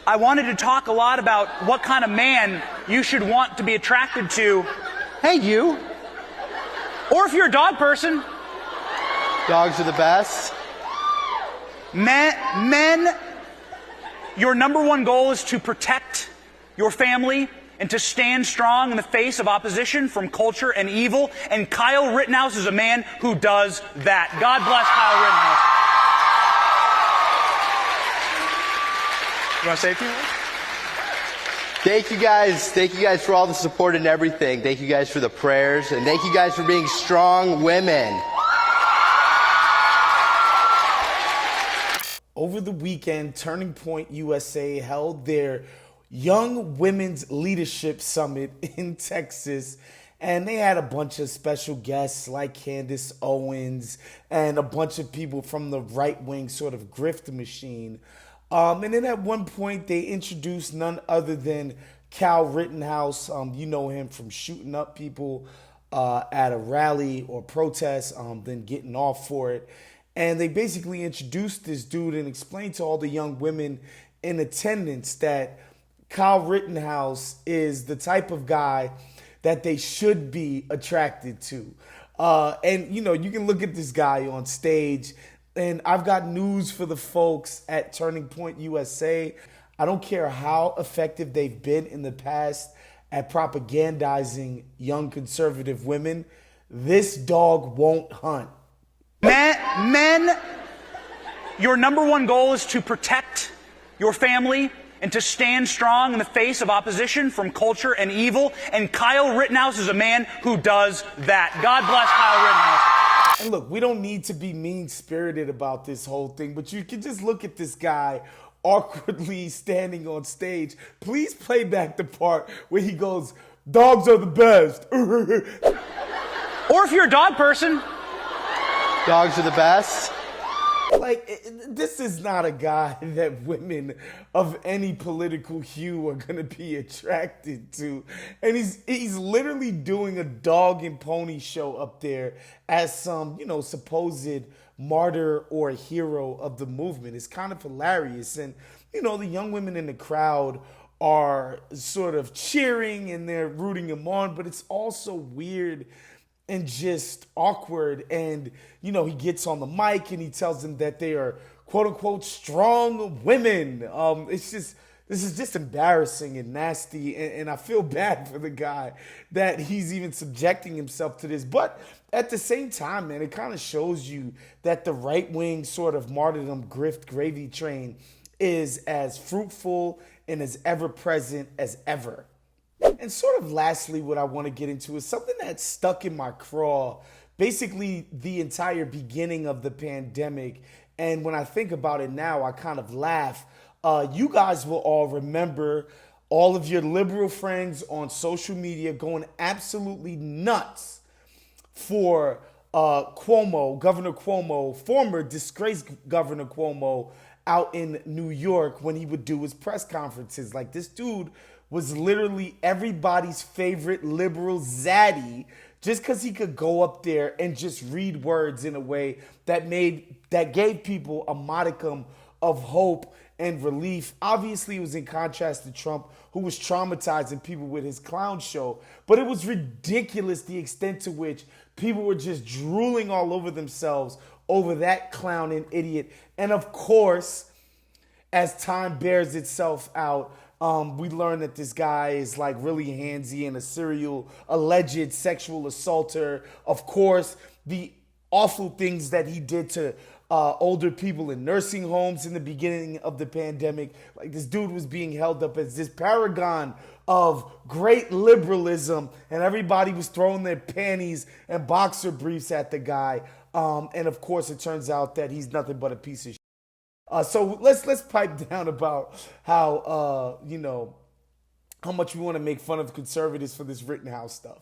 I wanted to talk a lot about what kind of man you should want to be attracted to. Hey, you. Or if you're a dog person. Dogs are the best. Men, your number one goal is to protect your family and to stand strong in the face of opposition from culture and evil. And Kyle Rittenhouse is a man who does that. God bless Kyle Rittenhouse. You want to say a few words? Thank you guys. Thank you guys for all the support and everything. Thank you guys for the prayers. And thank you guys for being strong women. Over the weekend, Turning Point USA held their Young Women's Leadership Summit in Texas, and they had a bunch of special guests like Candace Owens and a bunch of people from the right-wing sort of grift machine. And then at one point, they introduced none other than Kyle Rittenhouse. You know him from shooting up people at a rally or protest, then getting off for it. And they basically introduced this dude and explained to all the young women in attendance that Kyle Rittenhouse is the type of guy that they should be attracted to. And, you know, you can look at this guy on stage, and I've got news for the folks at Turning Point USA. I don't care how effective they've been in the past at propagandizing young conservative women. This dog won't hunt. Men, your number one goal is to protect your family and to stand strong in the face of opposition from culture and evil. And Kyle Rittenhouse is a man who does that. God bless Kyle Rittenhouse. And look, we don't need to be mean-spirited about this whole thing, but you can just look at this guy awkwardly standing on stage. Please play back the part where he goes, "Dogs are the best." Or if you're a dog person. Dogs are the best. Like, this is not a guy that women of any political hue are going to be attracted to. And he's literally doing a dog and pony show up there as some, you know, supposed martyr or hero of the movement. It's kind of hilarious. And, you know, the young women in the crowd are sort of cheering and they're rooting him on, but it's also weird and just awkward. And, you know, he gets on the mic and he tells them that they are, quote unquote, strong women. This is just embarrassing and nasty. And I feel bad for the guy that he's even subjecting himself to this. But at the same time, man, it kind of shows you that the right wing sort of martyrdom grift gravy train is as fruitful and as ever present as ever. And sort of lastly, what I want to get into is something that stuck in my craw basically the entire beginning of the pandemic. And when I think about it now, I kind of laugh. You guys will all remember all of your liberal friends on social media going absolutely nuts for Cuomo, Governor Cuomo, former disgraced Governor Cuomo out in New York when he would do his press conferences. Like, this dude was literally everybody's favorite liberal zaddy just because he could go up there and just read words in a way that gave people a modicum of hope and relief. Obviously, it was in contrast to Trump, who was traumatizing people with his clown show. But it was ridiculous the extent to which people were just drooling all over themselves over that clown and idiot. And of course, as time bears itself out, we learn that this guy is like really handsy and a serial alleged sexual assaulter. Of course, the awful things that he did to older people in nursing homes in the beginning of the pandemic. Like, this dude was being held up as this paragon of great liberalism, and everybody was throwing their panties and boxer briefs at the guy. And of course, it turns out that he's nothing but a piece of shit. So let's pipe down about how, how much we want to make fun of conservatives for this Rittenhouse stuff.